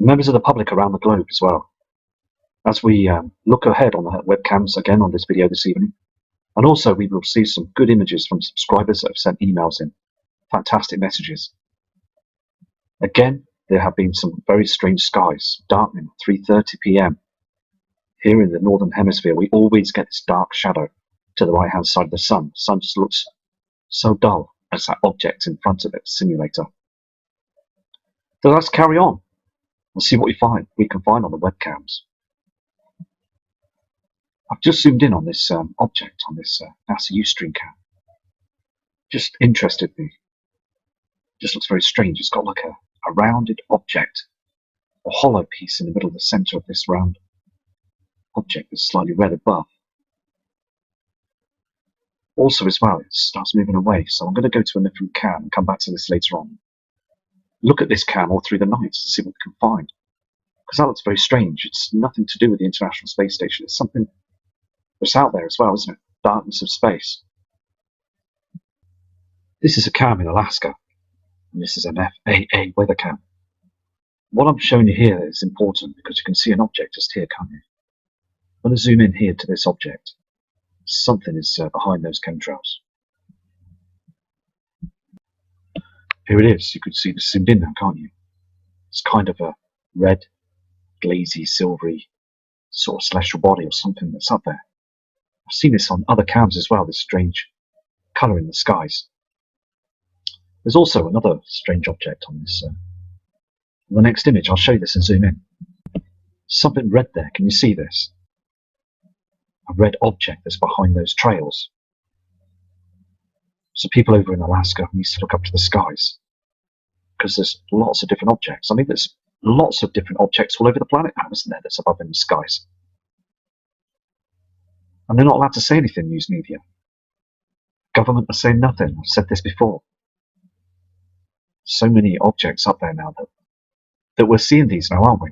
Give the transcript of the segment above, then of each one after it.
members of the public around the globe as well. As we look ahead on the webcams again on this video this evening, and also we will see some good images from subscribers that have sent emails in. Fantastic messages. Again, there have been some very strange skies, darkening at 3:30 p.m. Here in the Northern Hemisphere, we always get this dark shadow to the right-hand side of the sun. The sun just looks so dull as that object in front of it, simulator. So let's carry on and see what we can find on the webcams. I've just zoomed in on this object, on this NASA Ustream cam. Just interested me. Just looks very strange. It's got like a rounded object, a hollow piece in the middle of the center of this round object that's slightly red above. Also as well, it starts moving away, so I'm going to go to a different cam and come back to this later on. Look at this cam all through the night and see what we can find. Because that looks very strange. It's nothing to do with the International Space Station. It's something that's out there as well, isn't it? Darkness of space. This is a cam in Alaska. And this is an FAA weather cam. What I'm showing you here is important because you can see an object just here, can't you? I'm going to zoom in here to this object. Something is behind those chemtrails. Here it is. You can see this zoomed in now, can't you? It's kind of a red, glazy, silvery sort of celestial body or something that's up there. I've seen this on other cams as well, this strange colour in the skies. There's also another strange object on this. On the next image, I'll show you this and zoom in. Something red there. Can you see this? A red object that's behind those trails. So people over in Alaska need to look up to the skies because there's lots of different objects. I mean, there's lots of different objects all over the planet now, isn't there, that's above in the skies? And they're not allowed to say anything, news media. Government are saying nothing. I've said this before. So many objects up there now that we're seeing these now, aren't we?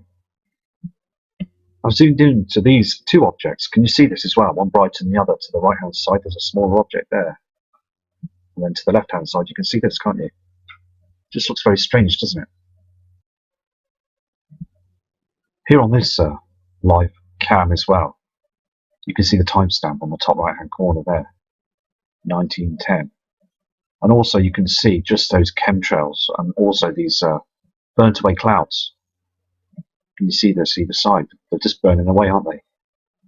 I've zoomed in to these two objects. Can you see this as well? One brighter than the other. To the right-hand side, there's a smaller object there. And then to the left-hand side, you can see this, can't you? Just looks very strange, doesn't it? Here on this live cam as well, you can see the timestamp on the top right-hand corner there, 1910. And also you can see just those chemtrails and also these burnt-away clouds. Can you see this either side? They're just burning away, aren't they?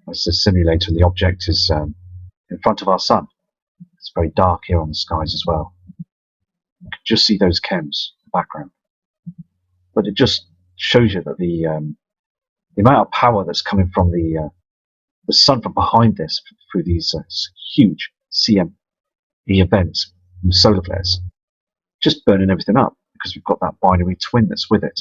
As the simulator and the object is in front of our sun. It's very dark here on the skies as well. You can just see those chems in the background. But it just shows you that the amount of power that's coming from the sun from behind this through these huge CME events, solar flares, just burning everything up because we've got that binary twin that's with it.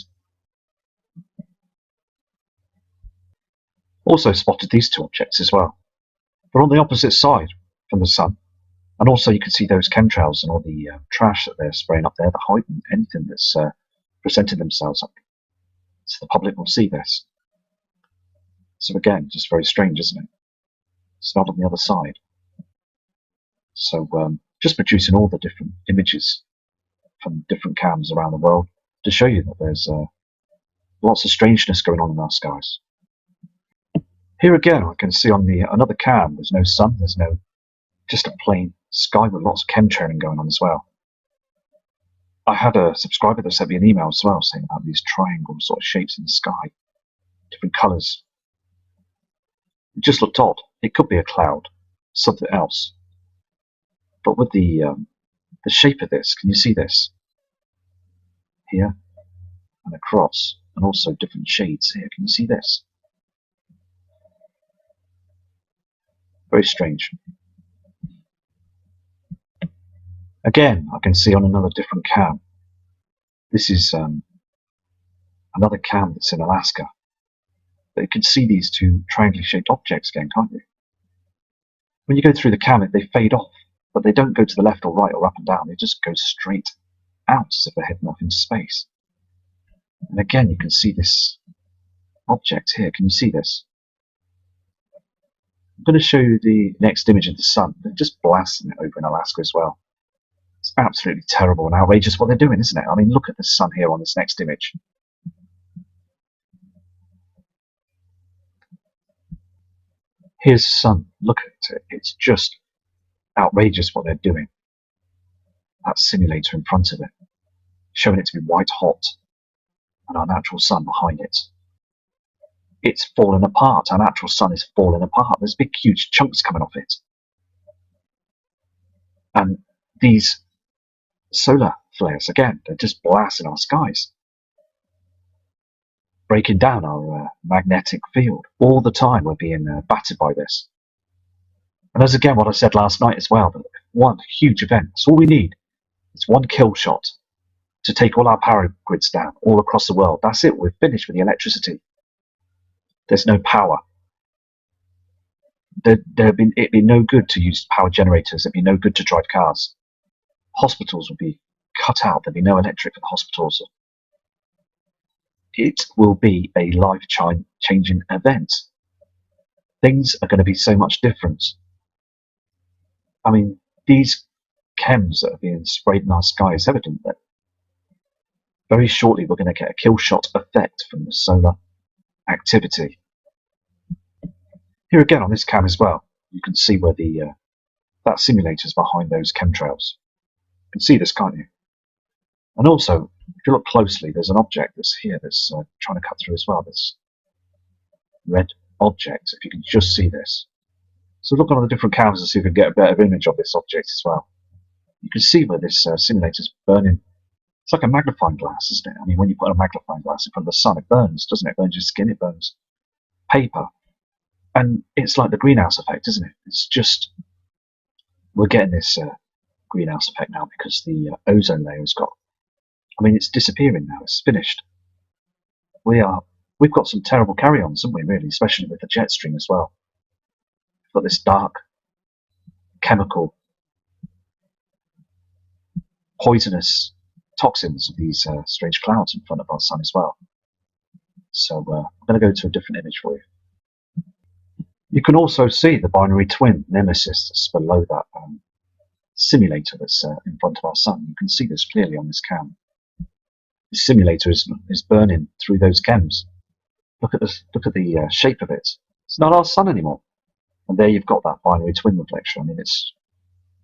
Also spotted these two objects as well. They're on the opposite side from the sun. And also you can see those chemtrails and all the trash that they're spraying up there, the hiding anything that's presenting themselves up. So the public will see this. So again, just very strange, isn't it? It's not on the other side. So just producing all the different images from different cams around the world to show you that there's lots of strangeness going on in our skies. Here again, I can see on the another cam, there's no sun, there's no, just a plain sky with lots of chemtrailing going on as well. I had a subscriber that sent me an email as well saying about these triangle sort of shapes in the sky, different colours. It just looked odd. It could be a cloud, something else. But with the shape of this, can you see this? Here and across, and also different shades here. Can you see this? Very strange. Again, I can see on another different cam. This is another cam that's in Alaska. But you can see these two triangular shaped objects again, can't you? When you go through the cam, they fade off, but they don't go to the left or right or up and down. They just go straight out as if they're heading off into space. And again, you can see this object here. Can you see this? I'm going to show you the next image of the sun. They're just blasting it over in Alaska as well. It's absolutely terrible and outrageous what they're doing, isn't it? I mean, look at the sun here on this next image. Here's sun. Look at it. It's just outrageous what they're doing. That simulator in front of it, showing it to be white hot, and our natural sun behind it. It's fallen apart. Our natural sun is falling apart. There's big, huge chunks coming off it. And these solar flares, again, they're just blasting our skies, breaking down our magnetic field. All the time we're being battered by this. And that's again what I said last night as well, that one huge event, it's all we need. It's one kill shot to take all our power grids down all across the world. That's it, we're finished with the electricity. There's no power. It'd be no good to use power generators, it'd be no good to drive cars. Hospitals would be cut out, there'd be no electric for the hospitals. It will be a life-changing event. Things are going to be so much different. I mean, these chems that are being sprayed in our sky is evident that very shortly we're going to get a kill shot effect from the solar activity. Here again on this cam as well, you can see where that simulator is behind those chemtrails. You can see this, can't you? And also, if you look closely, there's an object that's here that's trying to cut through as well. This red object, if you can just see this. So look on the different cams and see if we can get a better image of this object as well. You can see where this simulator's burning. It's like a magnifying glass, isn't it? I mean, when you put a magnifying glass in front of the sun, it burns, doesn't it? It burns your skin, it burns paper. And it's like the greenhouse effect, isn't it? It's just, we're getting this greenhouse effect now because the ozone layer has got, I mean, it's disappearing now, it's finished. We've got some terrible carry-ons, haven't we, really, especially with the jet stream as well. We've got this dark, chemical, poisonous toxins of these strange clouds in front of our sun as well. So I'm going to go to a different image for you. You can also see the binary twin nemesis that's below that simulator that's in front of our sun. You can see this clearly on this cam. The simulator is burning through those chems. Look at the shape of it. It's not our sun anymore. And there you've got that binary twin reflection. I mean, it's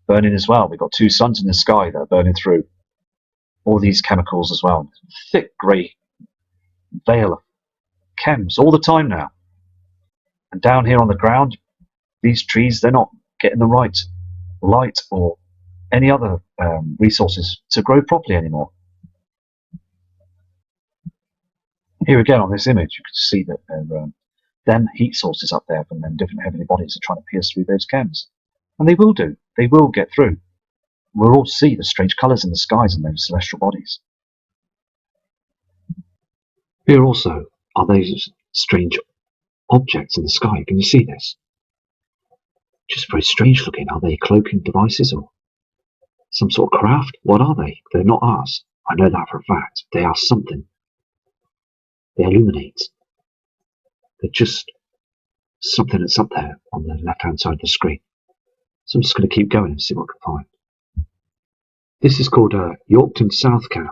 burning as well. We've got two suns in the sky that are burning through all these chemicals as well. Thick grey veil of chems all the time now. And down here on the ground, these trees, they're not getting the right light or any other resources to grow properly anymore. Here again on this image, you can see that them heat sources up there from them different heavenly bodies are trying to pierce through those chems. And they will do. They will get through. We'll all see the strange colours in the skies in those celestial bodies. Here also are those strange objects in the sky. Can you see this? Just very strange looking. Are they cloaking devices or some sort of craft? What are they? They're not ours. I know that for a fact. They are something. They illuminate. They're just something that's up there on the left-hand side of the screen. So I'm just going to keep going and see what I can find. This is called a Yorkton South Cam.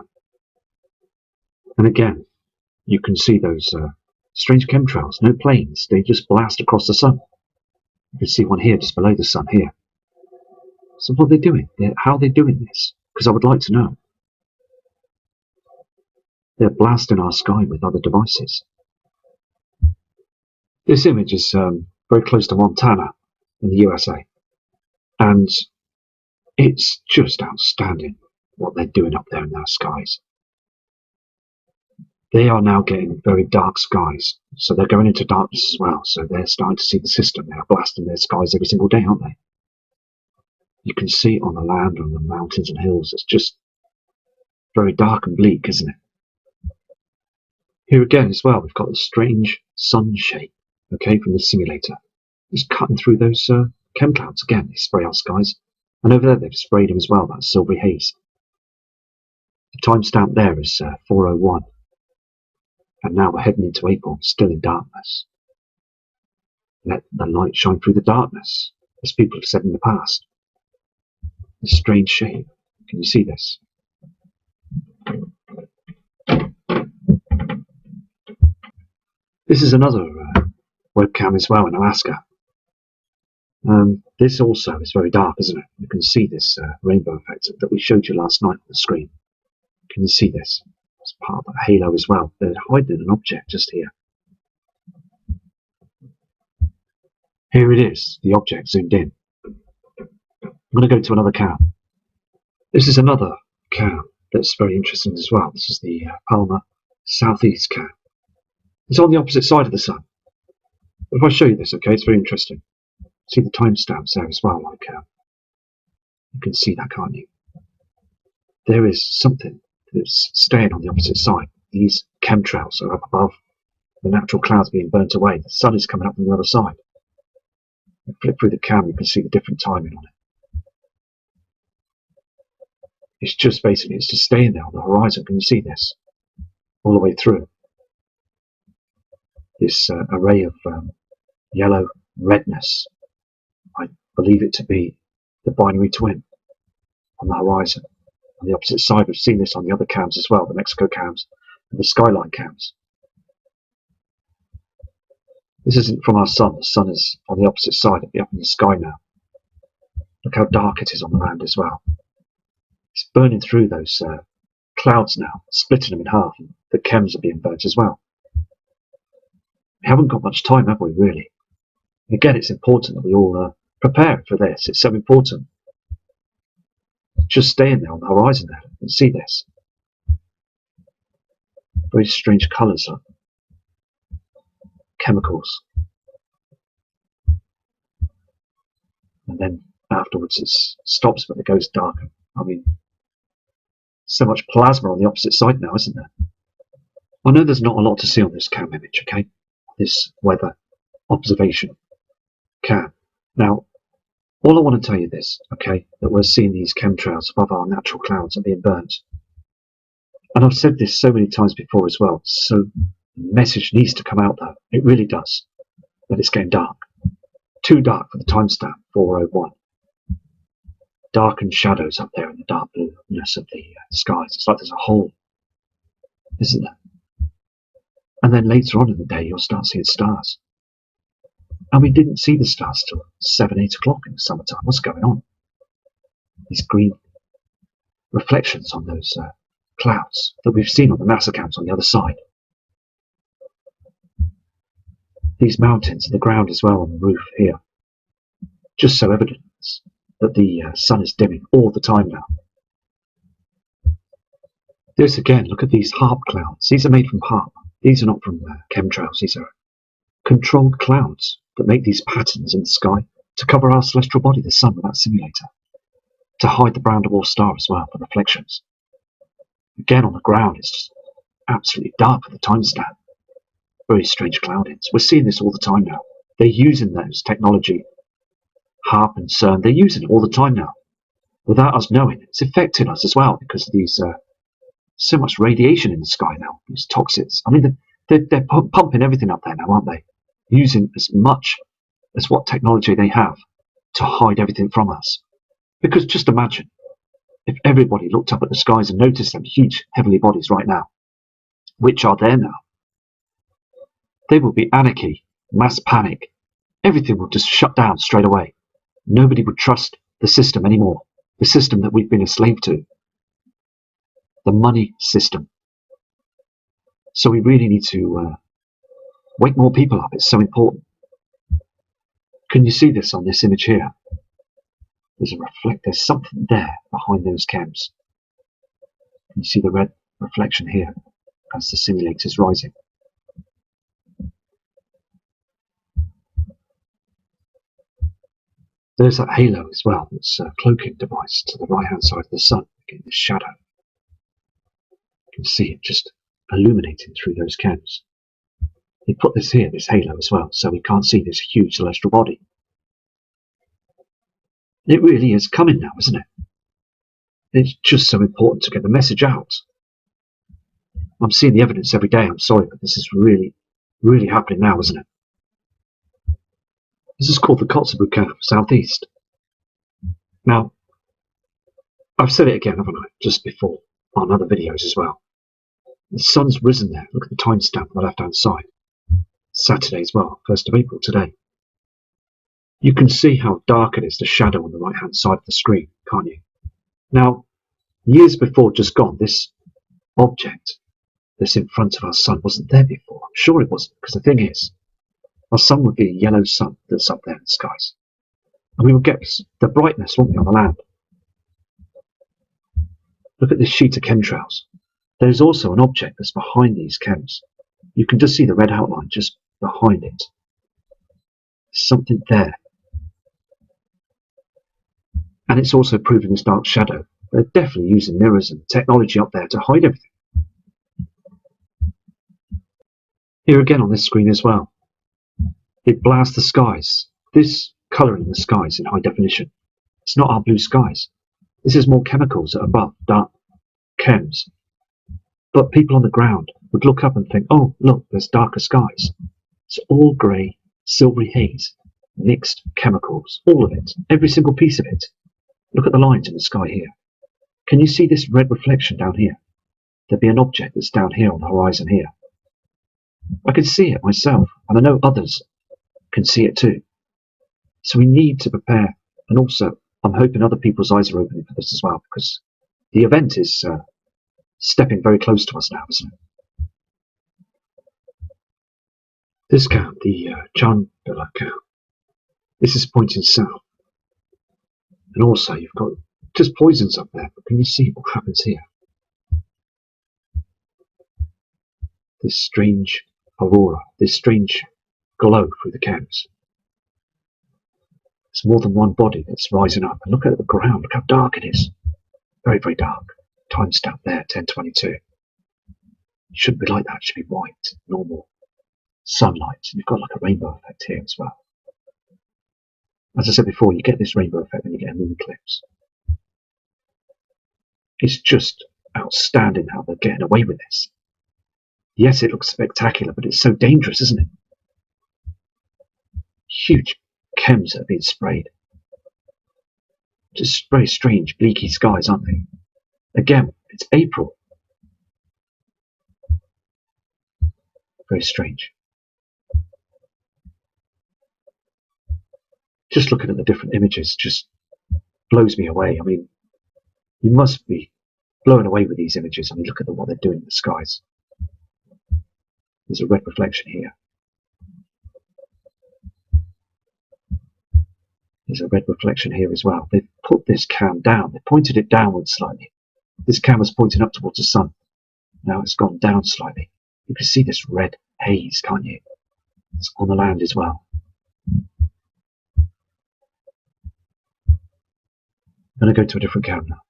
And again, you can see those strange chemtrails, no planes, they just blast across the sun. You can see one here just below the sun here. So what are they doing? How are they doing this? Because I would like to know. They're blasting our sky with other devices. This image is very close to Montana in the USA. And it's just outstanding what they're doing up there in their skies. They are now getting very dark skies, so they're going into darkness as well. So they're starting to see the system. They are blasting their skies every single day, aren't they? You can see it on the land, on the mountains and hills. It's just very dark and bleak, isn't it? Here again as well, we've got a strange sun shape, okay, from the simulator. It's cutting through those chem clouds again. They spray our skies. And over there they've sprayed them as well, that silvery haze. The timestamp there is 4:01. And now we're heading into April, still in darkness. Let the light shine through the darkness, as people have said in the past. This strange shape. Can you see this? This is another webcam as well in Alaska. This also is very dark, isn't it? You can see this rainbow effect that we showed you last night on the screen. Can you see this? It's part of that halo as well. They're hiding an object just here. Here it is, the object zoomed in. I'm going to go to another cam. This is another cam that's very interesting as well. This is the Palmer Southeast cam. It's on the opposite side of the sun. If I show you this, okay, it's very interesting. See the timestamps there as well, like you can see that, can't you? There is something that's staying on the opposite side. These chemtrails are up above, the natural clouds being burnt away. The sun is coming up from the other side. You flip through the cam, you can see the different timing on it. It's just basically, it's just staying there on the horizon. Can you see this? All the way through. This array of yellow redness. I believe it to be the binary twin on the horizon. On the opposite side, we've seen this on the other cams as well, the Mexico cams and the skyline cams. This isn't from our sun. The sun is on the opposite side. It'll be up in the sky now. Look how dark it is on the land as well. It's burning through those clouds now, splitting them in half. And the chems are being burnt as well. We haven't got much time, have we, really? And again, it's important that we all prepare for this. It's so important. Just staying there on the horizon there. You can see this. Very strange colours. Chemicals. And then afterwards it stops, but it goes darker. I mean, so much plasma on the opposite side now, isn't there? I know there's not a lot to see on this cam image, okay? This weather observation cam. Now, all I want to tell you this, okay, that we're seeing these chemtrails above our natural clouds are being burnt. And I've said this so many times before as well, so the message needs to come out though. It really does. But it's getting dark. Too dark for the timestamp, 4:01. Darkened shadows up there in the dark blueness of the skies. It's like there's a hole, isn't there? And then later on in the day, you'll start seeing stars. And we didn't see the stars till 7, 8 o'clock in the summertime. What's going on? These green reflections on those clouds that we've seen on the NASA cams on the other side. These mountains, the ground as well on the roof here. Just so evidence that the sun is dimming all the time now. This again, look at these HARP clouds. These are made from HARP. These are not from chemtrails. These are controlled clouds that make these patterns in the sky to cover our celestial body, the sun, with that simulator. To hide the brown dwarf star as well, for reflections. Again, on the ground, it's just absolutely dark for the timestamp. Very strange cloudings. We're seeing this all the time now. They're using those technology, HARP and CERN, they're using it all the time now. Without us knowing, it's affecting us as well because of these so much radiation in the sky now, these toxins. I mean, they're pumping everything up there now, aren't they? Using as much as what technology they have to hide everything from us. Because just imagine if everybody looked up at the skies and noticed them huge heavenly bodies right now, which are there now. There will be anarchy, mass panic. Everything will just shut down straight away. Nobody would trust the system anymore. The system that we've been a slave to. The money system. So we really need to wake more people up. It's so important. Can you see this on this image here? There's something there behind those chems. Can you see the red reflection here as the simulator's rising? There's that halo as well, that's a cloaking device to the right hand side of the sun, getting this shadow. You can see it just illuminating through those chems. They put this here, this halo as well, so we can't see this huge celestial body. It really is coming now, isn't it? It's just so important to get the message out. I'm seeing the evidence every day, I'm sorry, but this is really, really happening now, isn't it? This is called the Kotzebue Curve, southeast. Now, I've said it again, haven't I, just before, on other videos as well. The sun's risen there. Look at the timestamp on the left-hand side. Saturday as well, 1st of April today. You can see how dark it is, the shadow on the right hand side of the screen, can't you? Now, years before just gone, this object that's in front of our sun wasn't there before. I'm sure it wasn't, because the thing is, our sun would be a yellow sun that's up there in the skies. And we would get the brightness, wouldn't we, on the land? Look at this sheet of chemtrails. There's also an object that's behind these chems. You can just see the red outline just behind it. There's something there. And it's also proving this dark shadow. They're definitely using mirrors and technology up there to hide everything. Here again on this screen as well. It blasts the skies. This colour in the skies in high definition. It's not our blue skies. This is more chemicals that are above, dark chems. But people on the ground would look up and think, oh, look, there's darker skies. It's all grey, silvery haze, mixed chemicals, all of it, every single piece of it. Look at the lines in the sky here. Can you see this red reflection down here? There'd be an object that's down here on the horizon here. I can see it myself, and I know others can see it too. So we need to prepare, and also I'm hoping other people's eyes are opening for this as well, because the event is stepping very close to us now, isn't it? This count, the Chandala count, this is pointing south. And also you've got just poisons up there, but can you see what happens here? This strange aurora, this strange glow through the chems. It's more than one body that's rising up. And look at the ground, look how dark it is. Very, very dark. Timestamp there, 10:22. It shouldn't be like that, it should be white, normal sunlight. And you've got like a rainbow effect here as well. As I said before, you get this rainbow effect when you get a moon eclipse. It's just outstanding how they're getting away with this. Yes, it looks spectacular, but it's so dangerous, isn't it? Huge chems that are being sprayed. Just very strange, bleaky skies, aren't they? Again, it's April. Very strange. Just looking at the different images just blows me away. I mean, you must be blown away with these images. I mean, look at what they're doing in the skies. There's a red reflection here. There's a red reflection here as well. They've put this cam down. They pointed it downwards slightly. This cam was pointing up towards the sun. Now it's gone down slightly. You can see this red haze, can't you? It's on the land as well. I'm going to go to a different cam now.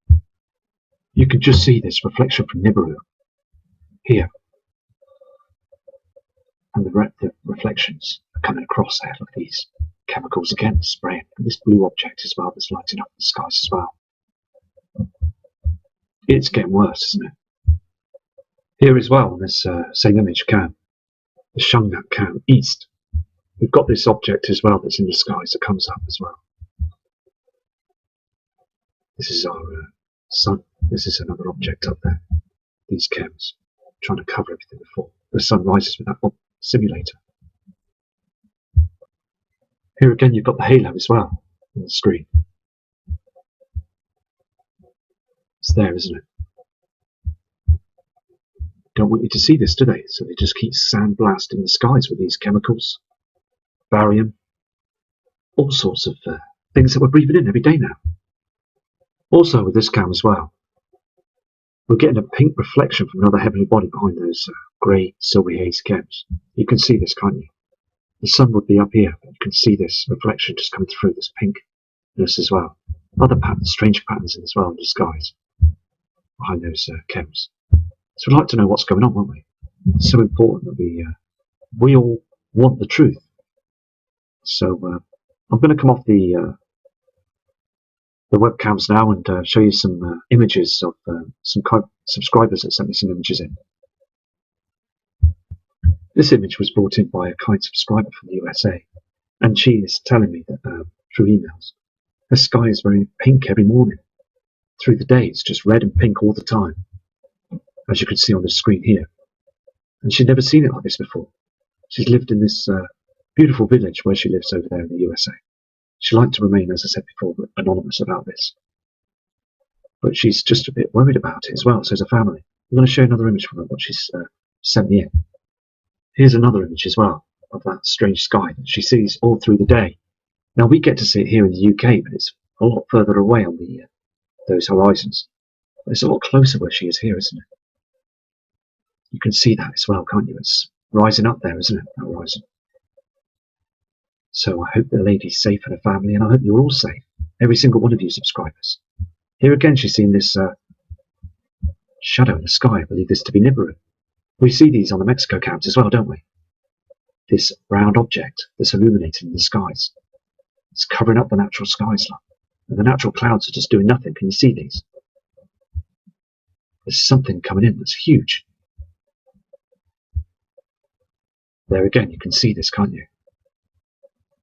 You can just see this reflection from Nibiru here. And the reflections are coming across there. Look at these chemicals again spraying. And this blue object as well that's lighting up the skies as well. It's getting worse, isn't it? Here as well, on this same image cam, the Shungnat cam east, we've got this object as well that's in the skies that comes up as well. This is our sun. This is another object up there. These chems trying to cover everything before the sun rises with that simulator. Here again, you've got the halo as well on the screen. It's there, isn't it? Don't want you to see this, do they? So they just keep sandblasting the skies with these chemicals, barium, all sorts of things that we're breathing in every day now. Also with this cam as well, we're getting a pink reflection from another heavenly body behind those grey, silvery haze chems. You can see this, can't you? The sun would be up here, but you can see this reflection just coming through, this pinkness as well. Other patterns, strange patterns as well in the skies behind those chems. So we'd like to know what's going on, won't we? It's so important that we all want the truth. So I'm going to come off the webcams now and show you some images of some subscribers that sent me some images in. This image was brought in by a kind subscriber from the USA, and she is telling me that through emails, her sky is very pink every morning. Through the day, it's just red and pink all the time, as you can see on the screen here. And she'd never seen it like this before. She's lived in this beautiful village where she lives over there in the USA. She liked to remain, as I said before, anonymous about this. But she's just a bit worried about it as well, so as a family. I'm going to show another image from her, what she's sent me in. Here's another image as well of that strange sky that she sees all through the day. Now, we get to see it here in the UK, but it's a lot further away on those horizons. It's a lot closer where she is here, isn't it? You can see that as well, can't you? It's rising up there, isn't it, that horizon? So I hope the lady's safe and her family, and I hope you're all safe, every single one of you subscribers. Here again, she's seen this shadow in the sky. I believe this to be Nibiru. We see these on the Mexico cams as well, don't we? This round object that's illuminated in the skies. It's covering up the natural skies, and the natural clouds are just doing nothing. Can you see these? There's something coming in that's huge. There again, you can see this, can't you?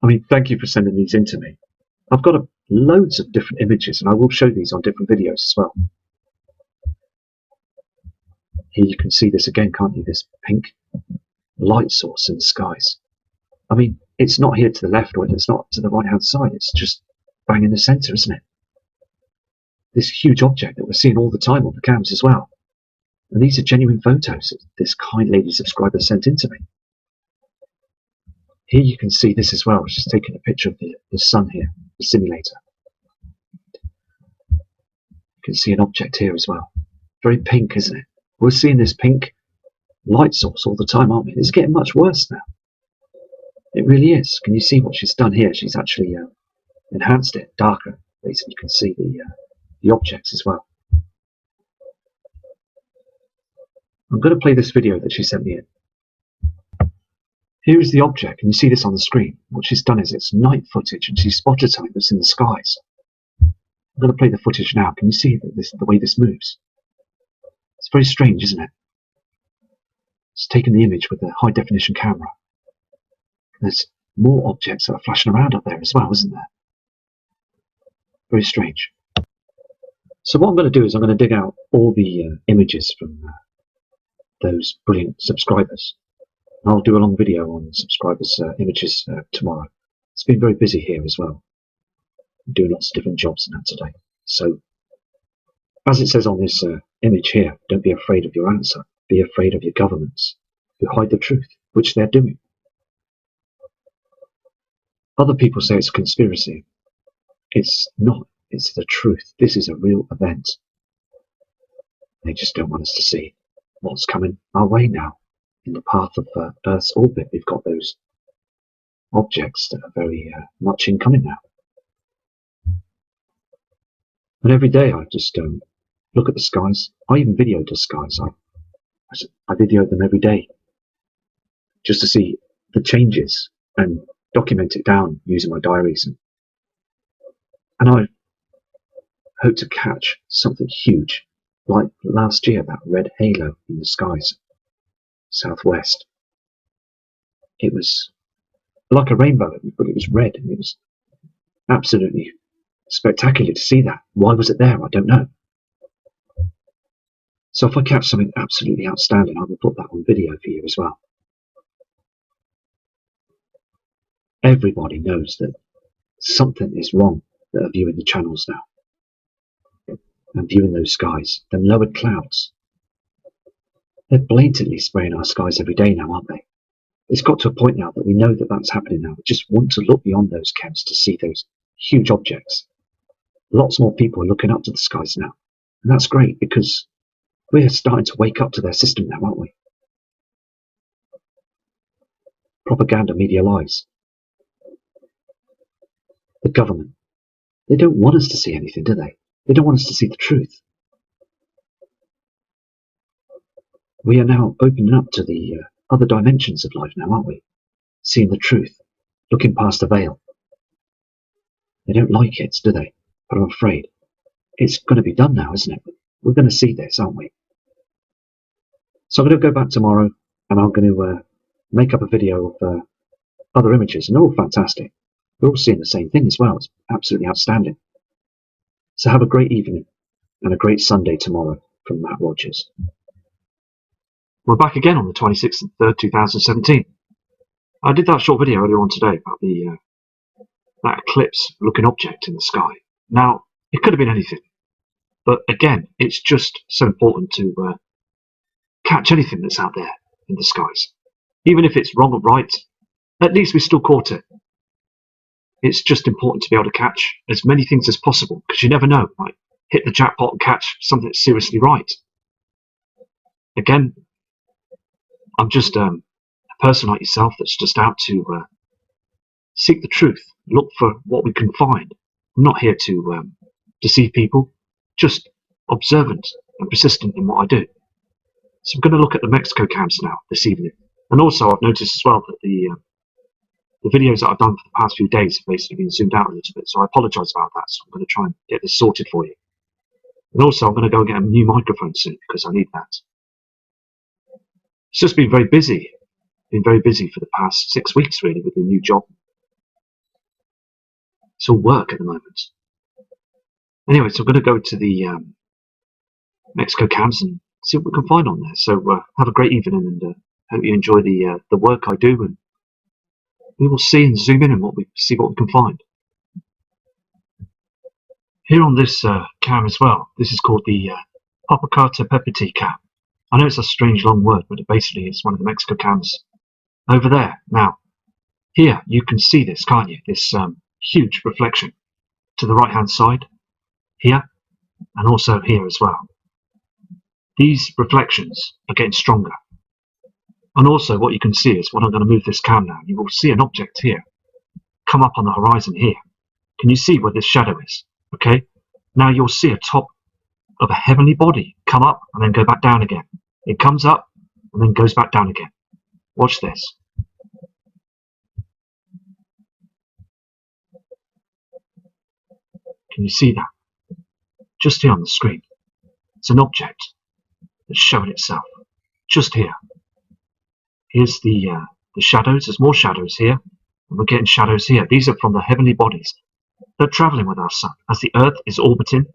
I mean, thank you for sending these in to me. I've got loads of different images, and I will show these on different videos as well. Here you can see this again, can't you? This pink light source in the skies. I mean, it's not here to the left or it's not to the right-hand side. It's just bang in the centre, isn't it? This huge object that we're seeing all the time on the cams as well. And these are genuine photos that this kind lady subscriber sent in to me. Here you can see this as well. She's taking a picture of the sun here, the simulator. You can see an object here as well. Very pink, isn't it? We're seeing this pink light source all the time, aren't we? It's getting much worse now. It really is. Can you see what she's done here? She's actually enhanced it darker. Basically, you can see the objects as well. I'm going to play this video that she sent me in. Here is the object, and you see this on the screen. What she's done is it's night footage, and she's spotted something that's in the skies. I'm going to play the footage now. Can you see the way this moves? It's very strange, isn't it? It's taken the image with a high-definition camera. There's more objects that are flashing around up there as well, isn't there? Very strange. So what I'm going to do is I'm going to dig out all the images from those brilliant subscribers. I'll do a long video on subscribers' images tomorrow. It's been very busy here as well. I'm doing lots of different jobs and that today. So, as it says on this image here, don't be afraid of your answer. Be afraid of your governments who hide the truth, which they're doing. Other people say it's a conspiracy. It's not. It's the truth. This is a real event. They just don't want us to see what's coming our way now. In the path of Earth's orbit, we've got those objects that are very much incoming now. And every day I just look at the skies. I even videoed the skies. I videoed them every day just to see the changes and document it down using my diaries. And I hope to catch something huge, like last year, that red halo in the skies. Southwest. It was like a rainbow, but it was red, and it was absolutely spectacular to see that. Why was it there? I don't know. So if I catch something absolutely outstanding, I will put that on video for you as well. Everybody knows that something is wrong that are viewing the channels now and viewing those skies, the lowered clouds. They're blatantly spraying our skies every day now, aren't they? It's got to a point now that we know that that's happening now. We just want to look beyond those cams to see those huge objects. Lots more people are looking up to the skies now. And that's great because we're starting to wake up to their system now, aren't we? Propaganda, media lies. The government. They don't want us to see anything, do they? They don't want us to see the truth. We are now opening up to the other dimensions of life now, aren't we? Seeing the truth, looking past the veil. They don't like it, do they? But I'm afraid it's going to be done now, isn't it? We're going to see this, aren't we? So I'm going to go back tomorrow and I'm going to make up a video of other images, and they're all fantastic. We're all seeing the same thing as well. It's absolutely outstanding. So have a great evening and a great Sunday tomorrow from Matt Rogers. We're back again on the 26th of 3rd, 2017. I did that short video earlier on today about the that eclipse-looking object in the sky. Now, it could have been anything, but again, it's just so important to catch anything that's out there in the skies. Even if it's wrong or right, at least we still caught it. It's just important to be able to catch as many things as possible, because you never know, might hit the jackpot and catch something that's seriously right. Again, I'm just a person like yourself that's just out to seek the truth, look for what we can find. I'm not here to deceive people, just observant and persistent in what I do. So I'm going to look at the Mexico camps now this evening. And also I've noticed as well that the videos that I've done for the past few days have basically been zoomed out a little bit, so I apologise about that. So I'm going to try and get this sorted for you. And also I'm going to go and get a new microphone soon, because I need that. It's just been very busy. Been very busy for the past 6 weeks really with the new job. It's all work at the moment. Anyway, so I'm going to go to the Mexico camps and see what we can find on there. So have a great evening, and hope you enjoy the work I do, and we will see and zoom in and see what we can find. Here on this cam as well, this is called the Popocata Pepiti cam. I know it's a strange long word, but basically it's one of the Mexico cams over there. Now, here you can see this, can't you? This huge reflection to the right hand side, here, and also here as well. These reflections are getting stronger. And also what you can see is, when I'm going to move this cam now, you will see an object here come up on the horizon here. Can you see where this shadow is? Okay, now you'll see a top of a heavenly body come up and then go back down again. It comes up and then goes back down again. Watch this. Can you see that? Just here on the screen. It's an object that's showing itself. Just here. Here's the shadows. There's more shadows here. And we're getting shadows here. These are from the heavenly bodies. They're travelling with our sun. As the Earth is orbiting,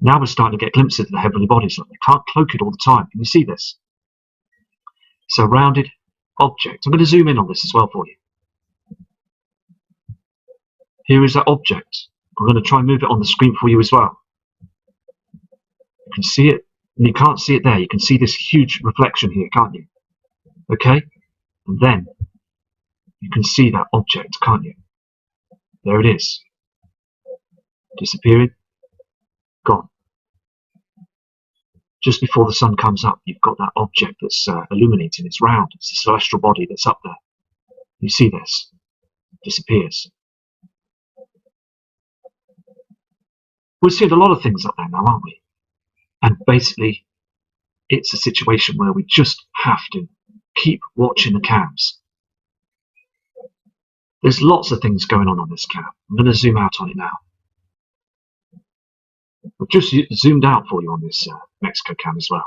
now we're starting to get glimpses of the heavenly bodies. Look, they can't cloak it all the time. Can you see this? It's a rounded object. I'm going to zoom in on this as well for you. Here is that object. I'm going to try and move it on the screen for you as well. You can see it, and you can't see it there. You can see this huge reflection here, can't you? Okay? And then you can see that object, can't you? There it is. Disappearing. Gone. Just before the sun comes up, you've got that object that's illuminating. It's round. It's a celestial body that's up there. You see this. Disappears. We're seeing a lot of things up there now, aren't we? And basically, it's a situation where we just have to keep watching the cams. There's lots of things going on this cam. I'm going to zoom out on it now. I've just zoomed out for you on this Mexico cam as well,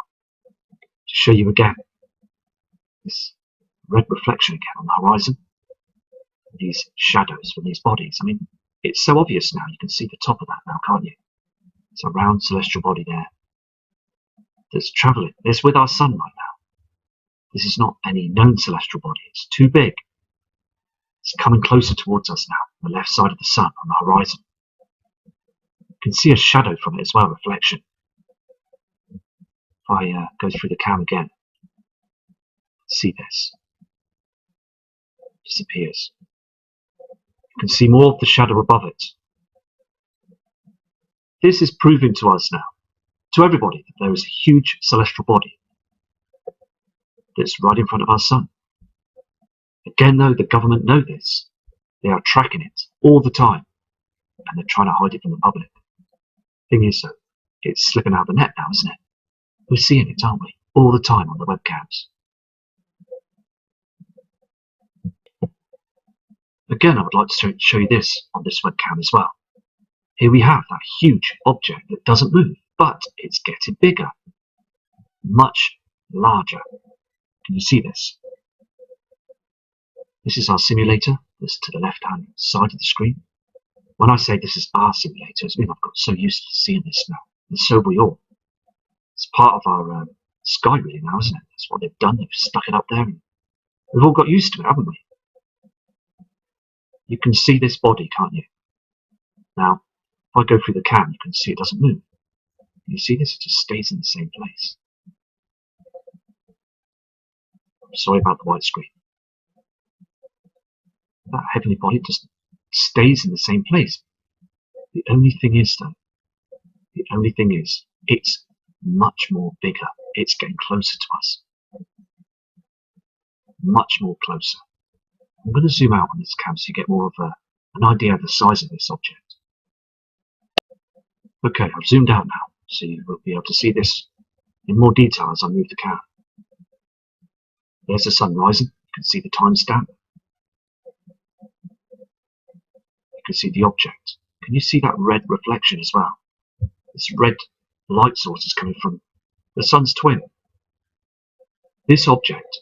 to show you again this red reflection again on the horizon. These shadows from these bodies. I mean, it's so obvious now. You can see the top of that now, can't you? It's a round celestial body there that's travelling. It's with our sun right now. This is not any known celestial body. It's too big. It's coming closer towards us now, on the left side of the sun, on the horizon. You can see a shadow from it as well, reflection. If I go through the cam again, see this. Disappears. You can see more of the shadow above it. This is proving to us now, to everybody, that there is a huge celestial body that's right in front of our sun. Again, though, the government know this. They are tracking it all the time, and they're trying to hide it from the public. Thing is, though, it's slipping out of the net now, isn't it? We're seeing it, aren't we? All the time on the webcams. Again, I would like to show you this on this webcam as well. Here we have that huge object that doesn't move, but it's getting bigger, much larger. Can you see this? This is our simulator. This to the left-hand side of the screen. When I say this is our simulator, it's mean I've got so used to seeing this now, and so we all. It's part of our sky really now, isn't it? That's what they've done. They've stuck it up there, and we've all got used to it, haven't we? You can see this body, can't you? Now, if I go through the cam, you can see it doesn't move. You see this? It just stays in the same place. Sorry about the white screen. That heavenly body just stays in the same place. The only thing is, though, it's much more bigger. It's getting closer to us. Much more closer. I'm going to zoom out on this cam so you get more of an idea of the size of this object. Okay, I've zoomed out now, so you will be able to see this in more detail as I move the cam. There's the sun rising. You can see the timestamp. You can see the object. Can you see that red reflection as well? This red light source is coming from the sun's twin. This object,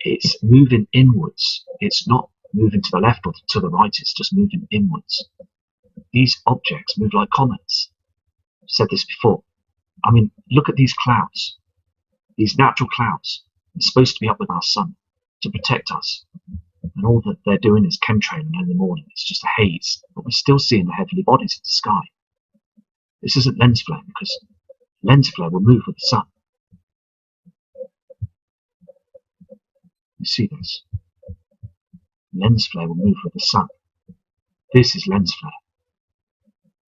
it's moving inwards. It's not moving to the left or to the right, it's just moving inwards. These objects move like comets. I've said this before. I mean, look at these clouds. These natural clouds. They're supposed to be up with our sun to protect us. And all that they're doing is chemtrailing in the morning. It's just a haze. But we're still seeing the heavenly bodies in the sky. This isn't lens flare, because lens flare will move with the sun. You see this? Lens flare will move with the sun. This is lens flare.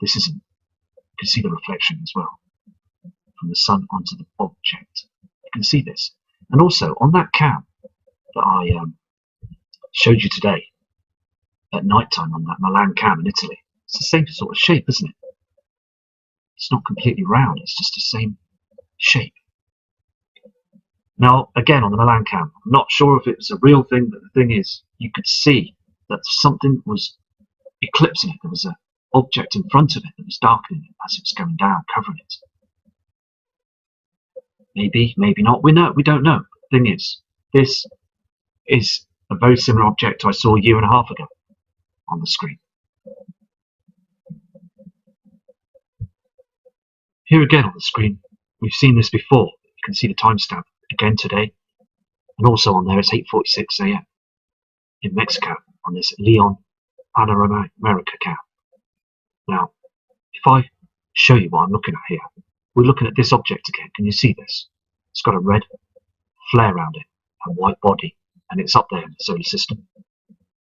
This isn't. You can see the reflection as well from the sun onto the object. You can see this. And also on that cam that I showed you today at night time on that Milan cam in Italy, it's the same sort of shape, isn't it? It's not completely round, it's just the same shape. Now, again, on the Milan cam, I'm not sure if it was a real thing, but the thing is, you could see that something was eclipsing it. There was an object in front of it that was darkening it as it was going down, covering it. Maybe, maybe not. We don't know. The thing is, this is a very similar object I saw a year and a half ago on the screen. Here again on the screen, we've seen this before. You can see the timestamp again today, and also on there it's 8:46 a.m. in Mexico on this Leon Panamericana cam. Now, if I show you what I'm looking at here, we're looking at this object again. Can you see this? It's got a red flare around it, a white body, and it's up there in the solar system.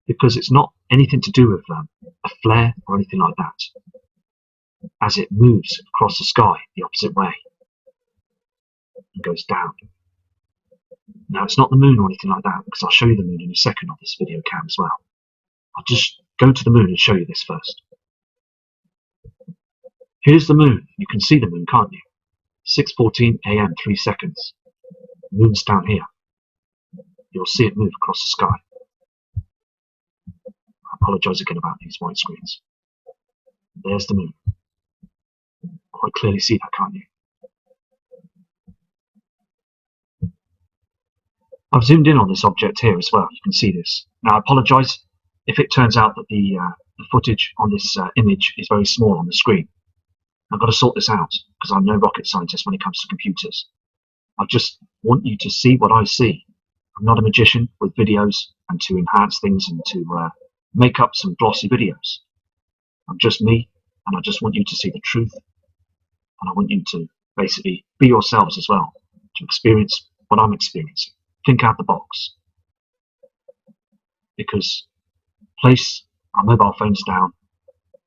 Because it's not anything to do with a flare or anything like that. As it moves across the sky the opposite way and goes down. Now, it's not the moon or anything like that, because I'll show you the moon in a second on this video cam as well. I'll just go to the moon and show you this first. Here's the moon. You can see the moon, can't you? 6:14 a.m. 3 seconds. The moon's down here. You'll see it move across the sky. I apologise again about these white screens. There's the moon. Quite clearly see that, can't you? I've zoomed in on this object here as well. You can see this. Now, I apologise if it turns out that the footage on this image is very small on the screen. I've got to sort this out, because I'm no rocket scientist when it comes to computers. I just want you to see what I see. I'm not a magician with videos and to enhance things and to make up some glossy videos. I'm just me, and I just want you to see the truth, and I want you to basically be yourselves as well, to experience what I'm experiencing. Think out the box. Because place our mobile phones down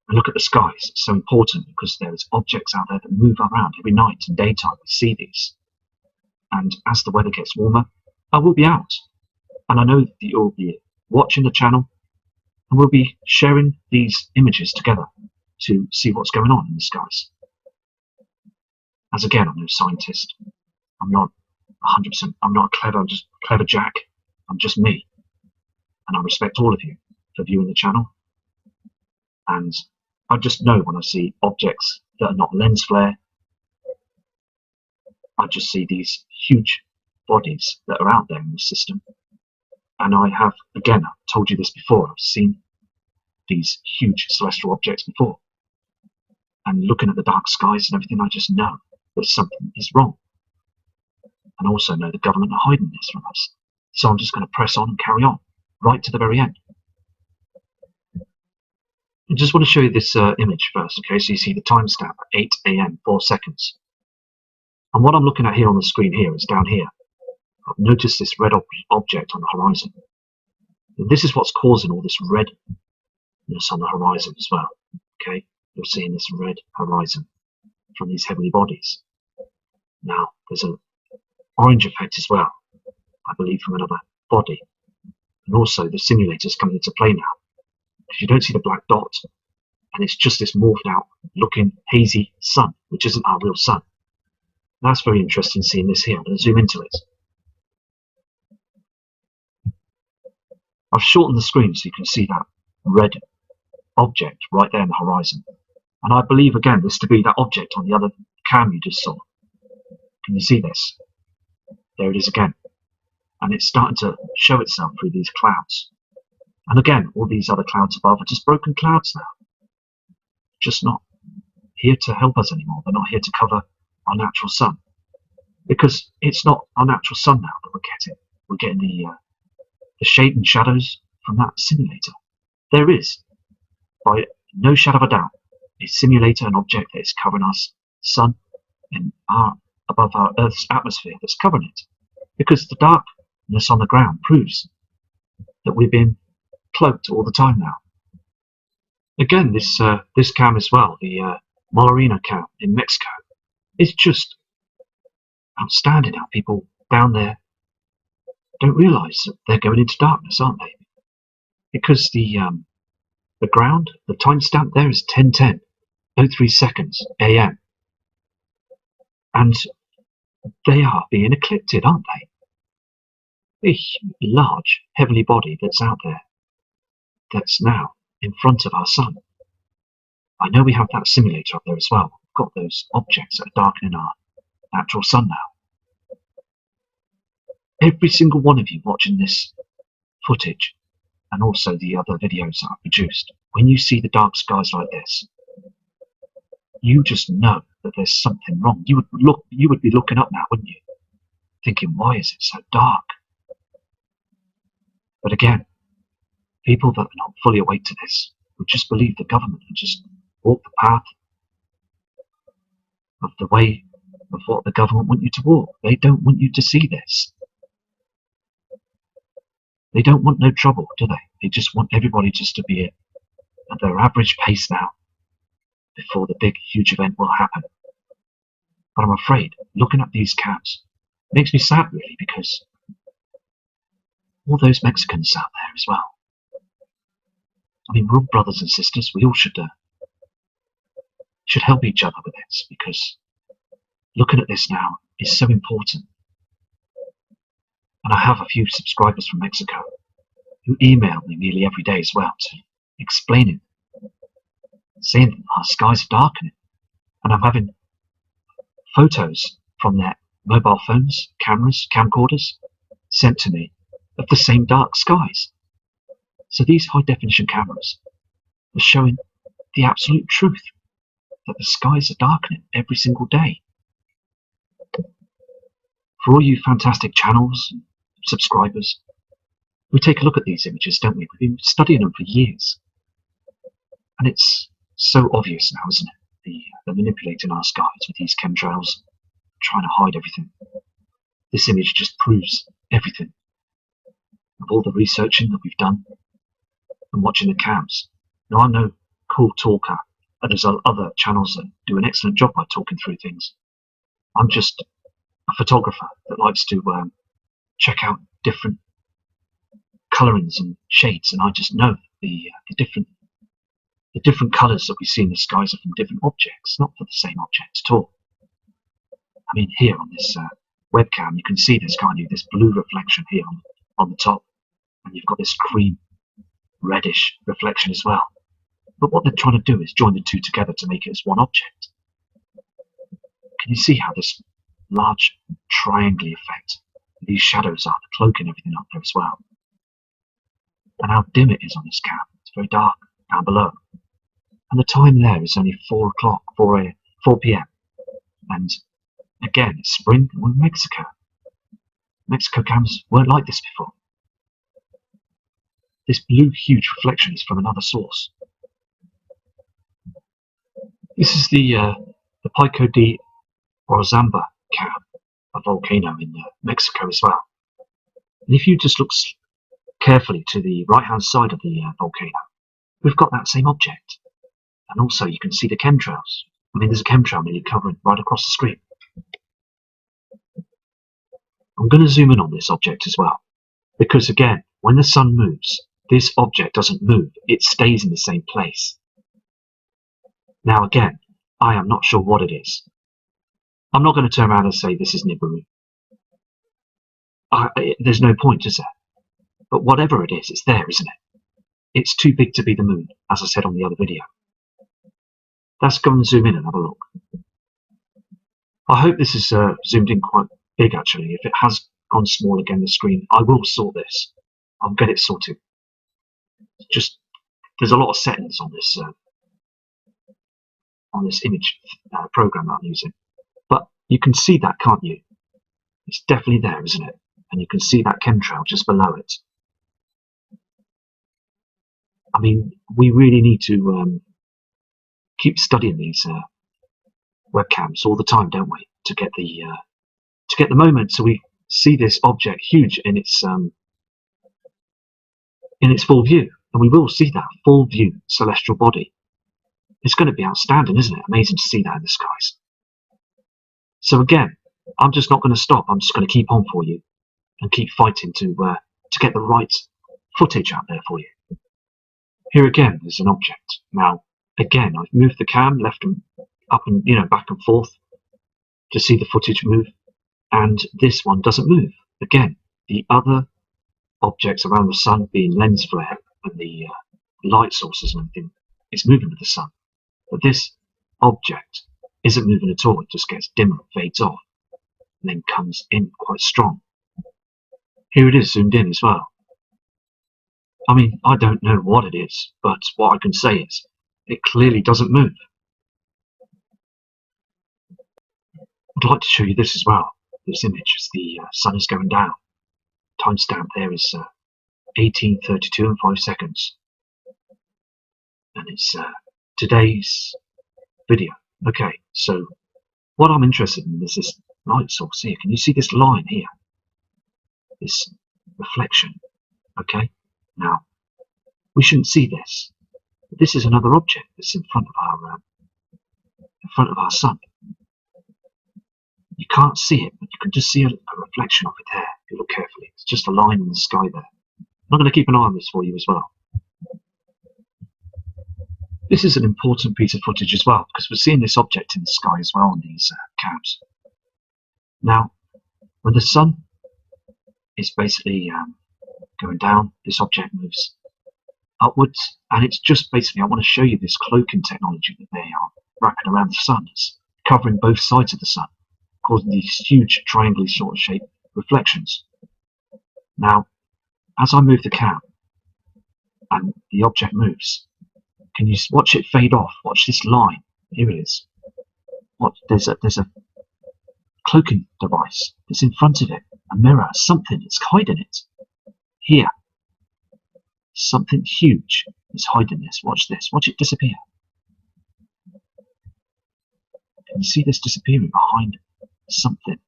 and look at the skies. It's so important, because there's objects out there that move around every night and daytime. We see these. And as the weather gets warmer, I will be out. And I know that you'll be watching the channel, and we'll be sharing these images together to see what's going on in the skies. As again, I'm no scientist. I'm not 100%. I'm not clever, just clever Jack. I'm just me. And I respect all of you for viewing the channel. And I just know when I see objects that are not lens flare, I just see these huge bodies that are out there in the system. And I have, again, I've told you this before, I've seen these huge celestial objects before. And looking at the dark skies and everything, I just know that something is wrong. And also know the government are hiding this from us. So I'm just going to press on and carry on, right to the very end. I just want to show you this image first, okay? So you see the timestamp, 8 a.m., 4 seconds. And what I'm looking at here on the screen here is down here. Notice this red object on the horizon. This is what's causing all this redness on the horizon as well, okay? You're seeing this red horizon from these heavenly bodies. Now, there's an orange effect as well, I believe, from another body. And also, the simulator's coming into play now. Because you don't see the black dot, and it's just this morphed out looking hazy sun, which isn't our real sun. That's very interesting seeing this here. I'm going to zoom into it. I've shortened the screen so you can see that red object right there in the horizon. And I believe, again, this to be that object on the other cam you just saw. Can you see this? There it is again. And it's starting to show itself through these clouds. And again, all these other clouds above are just broken clouds now. Just not here to help us anymore. They're not here to cover our natural sun. Because it's not our natural sun now that we're getting. We're getting the shade and shadows from that simulator. There is, by no shadow of a doubt, a simulator, an object that is covering our sun and above our Earth's atmosphere that's covering it. Because the darkness on the ground proves that we've been cloaked all the time now. Again, this cam as well, the MORE cam in Mexico, is just outstanding how people down there don't realise that they're going into darkness, aren't they? Because the ground, the timestamp there is 10:10, 03 seconds AM. And they are being eclipsed, aren't they? A large, heavenly body that's out there, that's now in front of our sun. I know we have that simulator up there as well. We've got those objects that are darkening our natural sun now. Every single one of you watching this footage, and also the other videos that I've produced, when you see the dark skies like this, you just know that there's something wrong. You would be looking up now, wouldn't you? Thinking, why is it so dark? But again, people that are not fully awake to this would just believe the government and just walk the path of the way of what the government want you to walk. They don't want you to see this. They don't want no trouble, do they? They just want everybody just to be at their average pace now before the big, huge event will happen. But I'm afraid, looking at these cams, it makes me sad, really, because all those Mexicans out there as well. I mean, we're all brothers and sisters. We all should help each other with this, because looking at this now is so important. And I have a few subscribers from Mexico who email me nearly every day as well to explaining, saying that our skies are darkening. And I'm having photos from their mobile phones, cameras, camcorders sent to me of the same dark skies. So these high definition cameras are showing the absolute truth that the skies are darkening every single day. For all you fantastic channels, subscribers, we take a look at these images, don't we? We've been studying them for years. And it's so obvious now, isn't it? They're manipulating our skies with these chemtrails, trying to hide everything. This image just proves everything. Of all the researching that we've done and watching the cams. Now, I'm no cool talker, and there's other channels that do an excellent job by talking through things. I'm just a photographer that likes to check out different colorings and shades, and I just know the different colors that we see in the skies are from different objects, not for the same object at all. I mean, here on this webcam, you can see this, can't you? This blue reflection here on the top, and you've got this cream reddish reflection as well. But what they're trying to do is join the two together to make it as one object. Can you see how this large triangle effect, these shadows are cloaking everything up there as well? And how dim it is on this cam. It's very dark down below. And the time there is only 4 o'clock, 4 p.m. And again, it's spring in Mexico. Mexico cams weren't like this before. This blue huge reflection is from another source. This is the Pico de Orizaba cam, a volcano in Mexico as well. And if you just look carefully to the right-hand side of the volcano, we've got that same object. And also you can see the chemtrails. I mean, there's a chemtrail nearly covering right across the screen. I'm going to zoom in on this object as well, because again, when the sun moves, this object doesn't move, it stays in the same place. Now again, I am not sure what it is. I'm not going to turn around and say this is Nibiru. There's no point, is there? But whatever it is, it's there, isn't it? It's too big to be the moon, as I said on the other video. Let's go and zoom in and have a look. I hope this is zoomed in quite big actually. If it has gone small again, the screen, I will sort this. I'll get it sorted. Just, there's a lot of settings on this image program that I'm using. But you can see that, can't you? It's definitely there, isn't it? And you can see that chemtrail just below it. I mean, we really need to keep studying these webcams all the time, don't we? To get the moment, so we see this object huge in its full view, and we will see that full view celestial body. It's going to be outstanding, isn't it? Amazing to see that in the skies. So again, I'm just not going to stop. I'm just going to keep on for you and keep fighting to get the right footage out there for you. Here again, there's an object. Now, again, I've moved the cam left and up and back and forth to see the footage move, and this one doesn't move. Again, the other objects around the sun, being lens flare and the light sources and everything, is moving with the sun. But this object isn't moving at all. It just gets dimmer, fades off, and then comes in quite strong. Here it is zoomed in as well. I mean, I don't know what it is, but what I can say is it clearly doesn't move. I'd like to show you this as well. This image as the sun is going down. Timestamp there is 18:32 and 5 seconds. And it's today's video. Okay, so what I'm interested in is this light source here. Can you see this line here? This reflection. Okay, now we shouldn't see this. But this is another object that's in front of our sun. You can't see it, but you can just see a reflection of it there. If you look carefully, it's just a line in the sky there. I'm going to keep an eye on this for you as well. This is an important piece of footage as well, because we're seeing this object in the sky as well on these cams. Now, when the sun is basically going down, this object moves upwards, and it's just basically, I want to show you this cloaking technology that they are wrapping around the sun. It's covering both sides of the sun, causing these huge triangular sort of shaped reflections. Now, as I move the cam and the object moves, can you watch it fade off? Watch this line. Here it is. There's a cloaking device that's in front of it, a mirror, something. It's hiding it. Here, something huge is hiding this. Watch this. Watch it disappear. Can you see this disappearing behind something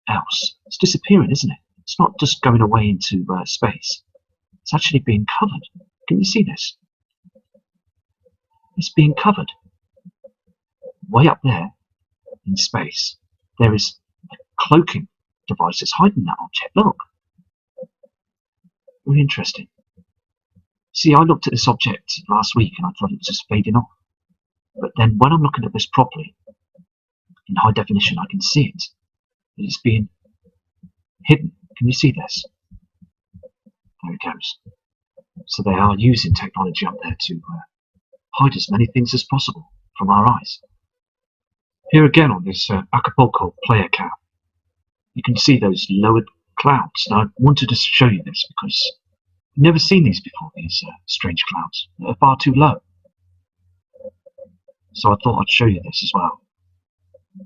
else? It's disappearing, isn't it? It's not just going away into space. It's actually being covered. Can you see this? It's being covered. Way up there in space, there is a cloaking device that's hiding that object. Look. Really interesting. See, I looked at this object last week and I thought it was just fading off. But then when I'm looking at this properly, in high definition, I can see it. It's being hidden. Can you see this? There it goes. So they are using technology up there to hide as many things as possible from our eyes. Here again on this Acapulco player cam, you can see those lowered clouds. Now I wanted to show you this because I've never seen these before, these strange clouds. They're far too low. So I thought I'd show you this as well.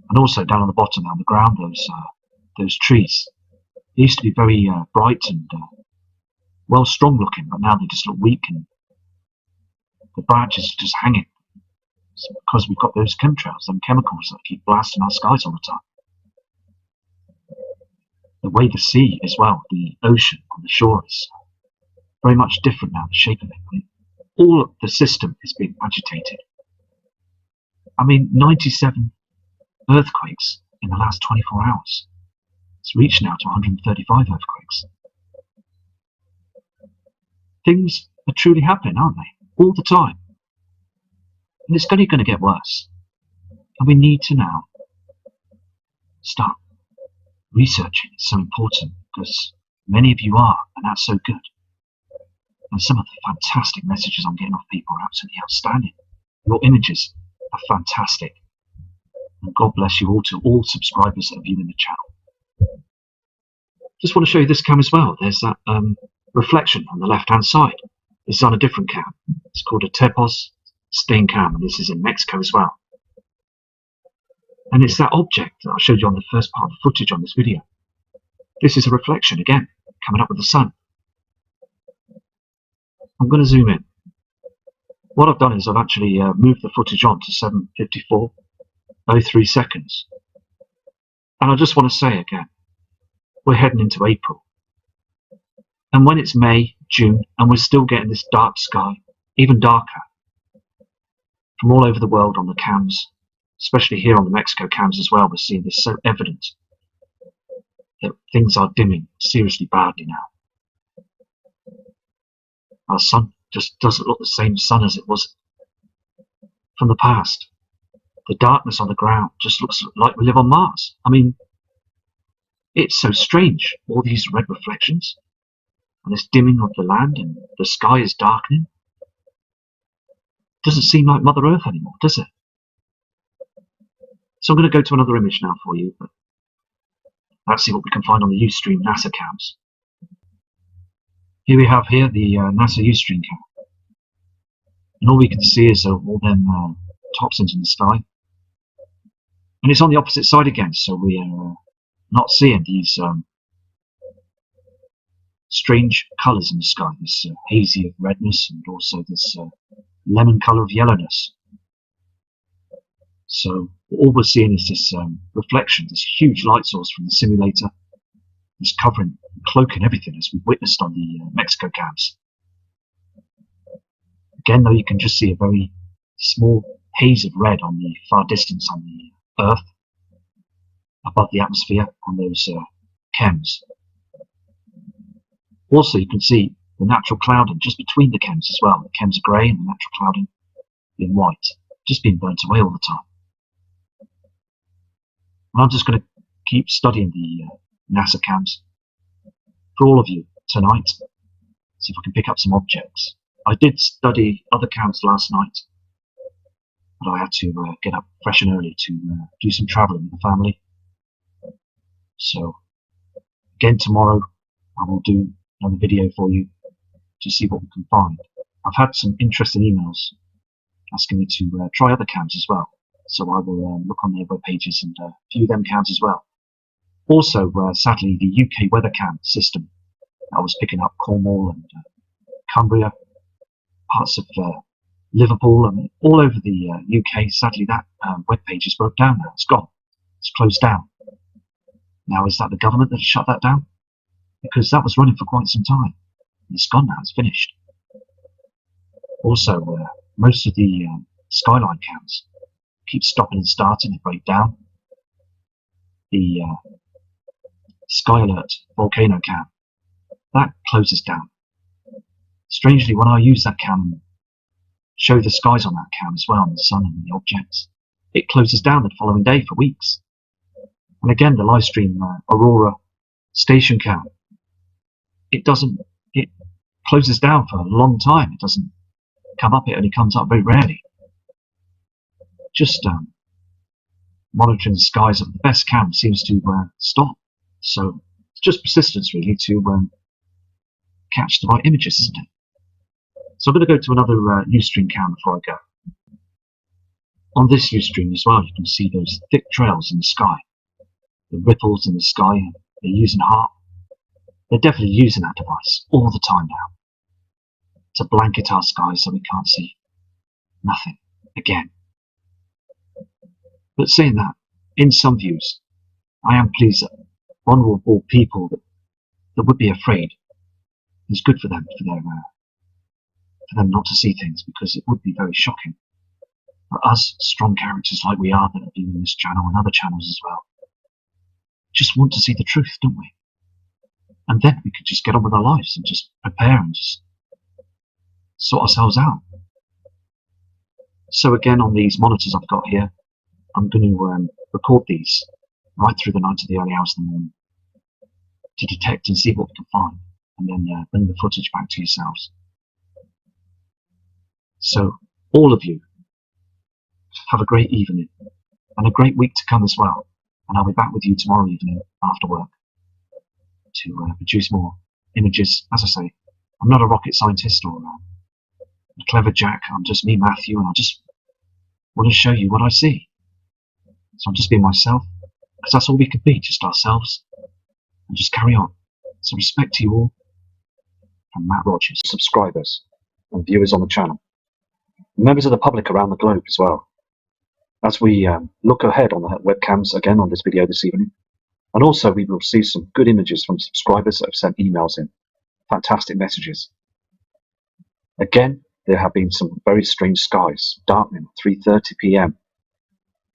And also down on the bottom on the ground, those trees. They used to be very bright and well strong looking, but now they just look weak and the branches are just hanging. It's because we've got those chemtrails, them chemicals that keep blasting our skies all the time. The way the sea as well, the ocean on the shore is very much different now, the shape of it. All of the system is being agitated. I mean, 97 earthquakes in the last 24 hours. It's reached now to 135 earthquakes. Things are truly happening, aren't they? All the time. And it's only going to get worse. And we need to now start researching. It's so important because many of you are, and that's so good. And some of the fantastic messages I'm getting off people are absolutely outstanding. Your images are fantastic. And God bless you all, to all subscribers that are viewing the channel. Just want to show you this cam as well. There's that reflection on the left hand side. This is on a different cam. It's called a Tepos stain cam, and this is in Mexico as well. And it's that object that I showed you on the first part of the footage on this video. This is a reflection again, coming up with the sun. I'm going to zoom in. What I've done is I've actually moved the footage on to 7:54:03 seconds. And I just want to say again, we're heading into April. And when it's May, June, and we're still getting this dark sky, even darker, from all over the world on the cams, especially here on the Mexico cams as well, we're seeing this so evident that things are dimming seriously badly now. Our sun just doesn't look the same sun as it was from the past. The darkness on the ground just looks like we live on Mars. I mean, it's so strange, all these red reflections, and this dimming of the land, and the sky is darkening. Doesn't seem like Mother Earth anymore, does it? So I'm going to go to another image now for you, but let's see what we can find on the Ustream NASA cams. Here we have the NASA Ustream cam. And all we can see is all them toxins in the sky. And it's on the opposite side again, so we are not seeing these strange colours in the sky, this hazy of redness and also this lemon colour of yellowness. So all we're seeing is this reflection, this huge light source from the simulator, that's covering, cloaking everything, as we witnessed on the Mexico cams. Again, though, you can just see a very small haze of red on the far distance on the Earth, above the atmosphere on those chems. Also, you can see the natural clouding just between the chems as well. The chems are grey and the natural clouding being white, just being burnt away all the time. And I'm just going to keep studying the NASA cams for all of you tonight, see if I can pick up some objects. I did study other cams last night, but I had to get up fresh and early to do some travelling with the family. So again, tomorrow I will do another video for you to see what we can find. I've had some interesting emails asking me to try other cams as well, so I will look on their web pages and view them cams as well. Also, sadly, the UK weather cam system, I was picking up Cornwall and Cumbria, parts of Liverpool, and all over the UK. Sadly, that web page is broke down now. It's gone. It's closed down. Now, is that the government that has shut that down? Because that was running for quite some time. It's gone now. It's finished. Also, most of the skyline cams keep stopping and starting. They break down. The Sky Alert volcano cam, that closes down. Strangely, when I use that cam, show the skies on that cam as well, and the sun and the objects, it closes down the following day for weeks. And again, the live stream Aurora station cam, it closes down for a long time. It doesn't come up. It only comes up very rarely. Just monitoring the skies of the best cam seems to stop. So it's just persistence really to catch the right images, isn't it? So I'm going to go to another Ustream cam before I go. On this Ustream as well, you can see those thick trails in the sky, the ripples in the sky. They're using HARP. They're definitely using that device all the time now to blanket our skies so we can't see nothing again. But saying that, in some views, I am pleased that vulnerable people that would be afraid, it's good for them, for them not to see things, because it would be very shocking. For us, strong characters like we are that are doing this channel and other channels as well, just want to see the truth, don't we? And then we could just get on with our lives and just prepare and just sort ourselves out. So again, on these monitors I've got here, I'm going to record these right through the night to the early hours of the morning to detect and see what we can find, and then bring the footage back to yourselves. So all of you, have a great evening and a great week to come as well. And I'll be back with you tomorrow evening after work to produce more images. As I say, I'm not a rocket scientist or a clever Jack. I'm just me, Matthew, and I just want to show you what I see. So I'm just being myself, because that's all we could be, just ourselves, and just carry on. So respect to you all, from Matt Rogers, subscribers and viewers on the channel, members of the public around the globe as well. As we look ahead on the webcams again on this video this evening, and also we will see some good images from subscribers that have sent emails in, fantastic messages. Again, there have been some very strange skies, darkening at 3:30 p.m.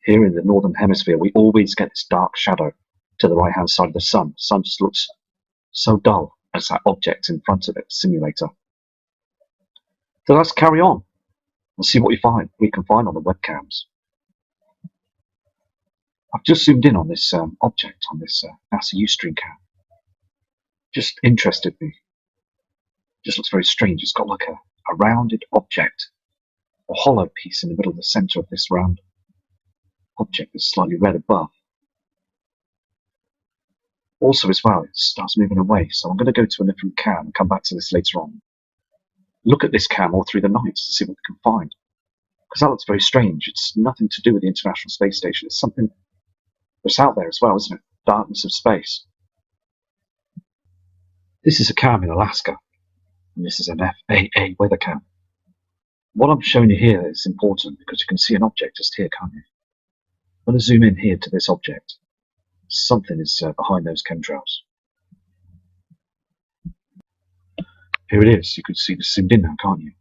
Here in the northern hemisphere, we always get this dark shadow to the right hand side of the sun. The sun just looks so dull as that object in front of it, simulator. So let's carry on and see what we can find on the webcams. I've just zoomed in on this object on this NASA Ustream cam. Just interested me. Just looks very strange. It's got like a rounded object, a hollow piece in the middle of the center of this round object that's slightly red above. Also as well, it starts moving away. So I'm going to go to a different cam and come back to this later on. Look at this cam all through the night to see what we can find. Because that looks very strange. It's nothing to do with the International Space Station. It's something that's out there as well, isn't it? Darkness of space. This is a cam in Alaska, and this is an FAA weather cam. What I'm showing you here is important because you can see an object just here, can't you? I'm going to zoom in here to this object. Something is behind those chemtrails. Here it is. You can see this zoomed in now, can't you?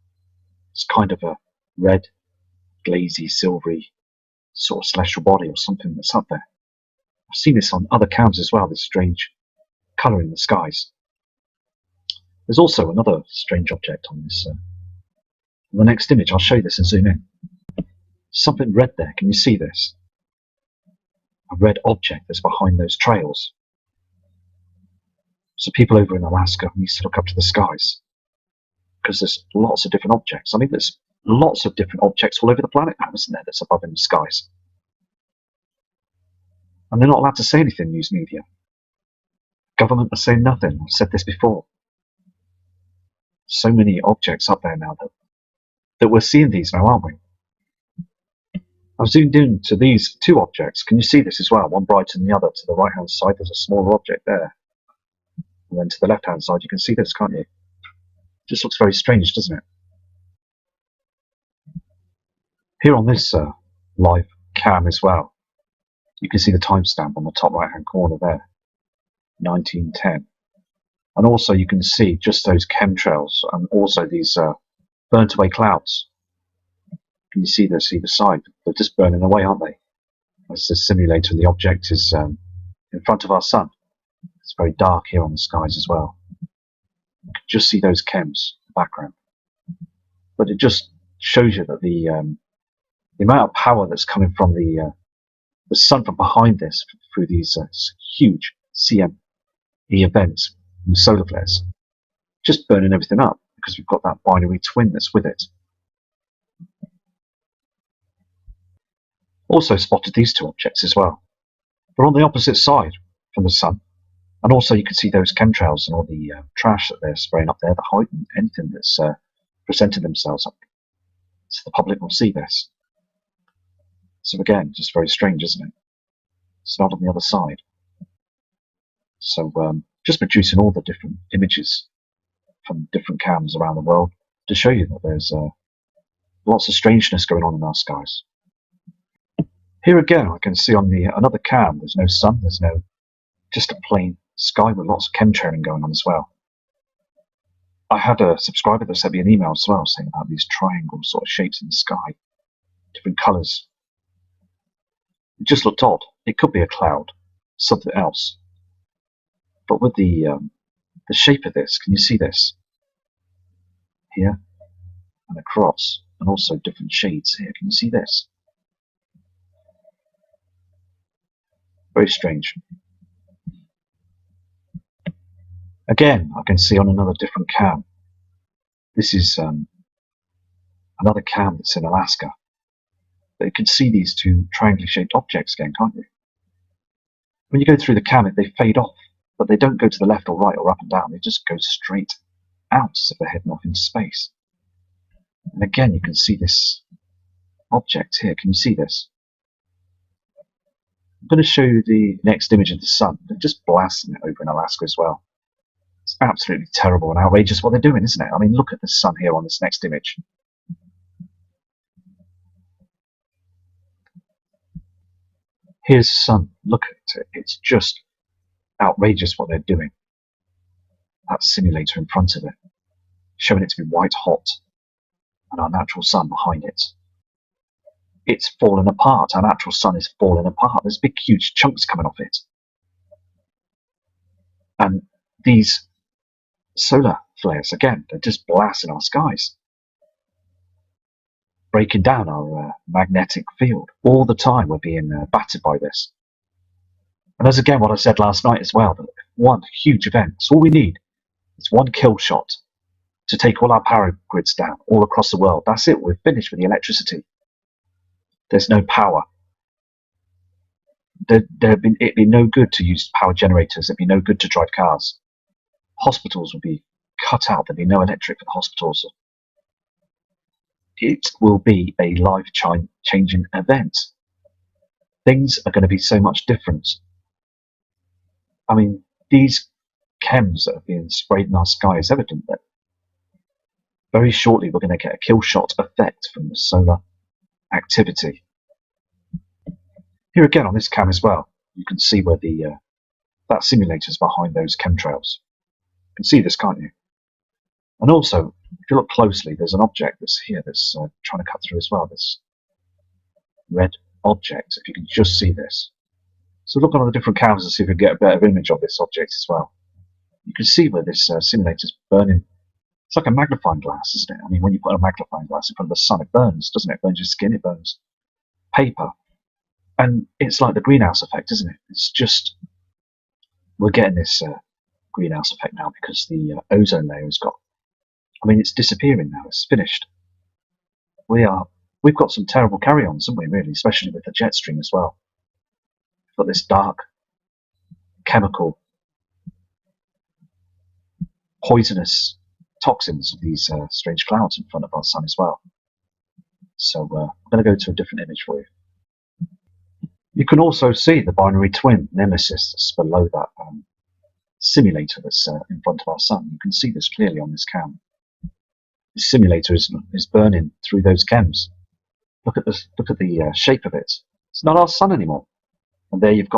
It's kind of a red, glazy, silvery sort of celestial body or something that's up there. I've seen this on other cams as well, this strange colour in the skies. There's also another strange object on this. The next image, I'll show you this and zoom in. Something red there, can you see this? A red object that's behind those trails. So people over in Alaska need to look up to the skies, because there's lots of different objects. I mean, there's lots of different objects all over the planet now, isn't there, that's above in the skies? And they're not allowed to say anything, news media. Government are saying nothing. I've said this before. So many objects up there now that we're seeing these now, aren't we? I've zoomed in to these two objects. Can you see this as well? One brighter than the other. To the right hand side there's a smaller object there. And then to the left hand side you can see this, can't you? Just looks very strange, doesn't it? Here on this live cam as well, you can see the timestamp on the top right hand corner there, 1910. And also you can see just those chemtrails and also these burnt away clouds. Can you see this either side? They're just burning away, aren't they? As the simulator and the object is in front of our sun. It's very dark here on the skies as well. You can just see those chems in the background. But it just shows you that the amount of power that's coming from the sun from behind this through these huge CME events and solar flares, just burning everything up because we've got that binary twin that's with it. Also spotted these two objects as well. They're on the opposite side from the sun, and also you can see those chemtrails and all the trash that they're spraying up there, the height and anything that's presenting themselves up. So the public will see this. So again, just very strange, isn't it? It's not on the other side. So just producing all the different images from different cams around the world to show you that there's lots of strangeness going on in our skies. Here again, I can see on the another cam, there's no sun, there's no, just a plain sky with lots of chemtrailing going on as well. I had a subscriber that sent me an email as well saying about these triangle sort of shapes in the sky, different colours. It just looked odd. It could be a cloud, something else. But with the shape of this, can you see this? Here and across, and also different shades here. Can you see this? Very strange. Again, I can see on another different cam. This is another cam that's in Alaska. But you can see these two triangular shaped objects again, can't you? When you go through the cam, they fade off, but they don't go to the left or right or up and down. They just go straight out as if they're heading off into space. And again, you can see this object here. Can you see this? I'm going to show you the next image of the sun. They're just blasting it over in Alaska as well. It's absolutely terrible and outrageous what they're doing, isn't it? I mean, look at the sun here on this next image. Here's the sun. Look at it. It's just outrageous what they're doing. That simulator in front of it, showing it to be white hot, and our natural sun behind it. It's fallen apart. Our natural sun is falling apart. There's big, huge chunks coming off it. And these solar flares, again, they're just blasting our skies, breaking down our magnetic field. All the time we're being battered by this. And that's again what I said last night as well, that one huge event, it's all we need. It's one kill shot to take all our power grids down all across the world. That's it, we're finished with the electricity. There's no power. It'd be no good to use power generators. It'd be no good to drive cars. Hospitals would be cut out. There'd be no electric for the hospitals. It will be a life-changing event. Things are going to be so much different. I mean, these chems that have been sprayed in our sky is evident that very shortly we're going to get a kill shot effect from the solar activity. Here again on this cam as well, you can see where the that simulator is behind those chemtrails. You can see this, can't you? And also, if you look closely, there's an object that's here that's trying to cut through as well, this red object, if you can just see this. So look on the different cams and see if we can get a better image of this object as well. You can see where this simulator's burning. It's like a magnifying glass, isn't it? I mean, when you put a magnifying glass in front of the sun, it burns, doesn't it? It burns your skin, it burns paper. And it's like the greenhouse effect, isn't it? It's just, we're getting this greenhouse effect now because the ozone layer has got, I mean, it's disappearing now, it's finished. We've got some terrible carry-ons, haven't we, really, especially with the jet stream as well. We've got this dark, chemical, poisonous toxins of these strange clouds in front of our sun as well. So I'm going to go to a different image for you. You can also see the binary twin nemesis that's below that simulator that's in front of our sun. You can see this clearly on this cam. This simulator is burning through those chems. Look at the shape of it. It's not our sun anymore. And there you've got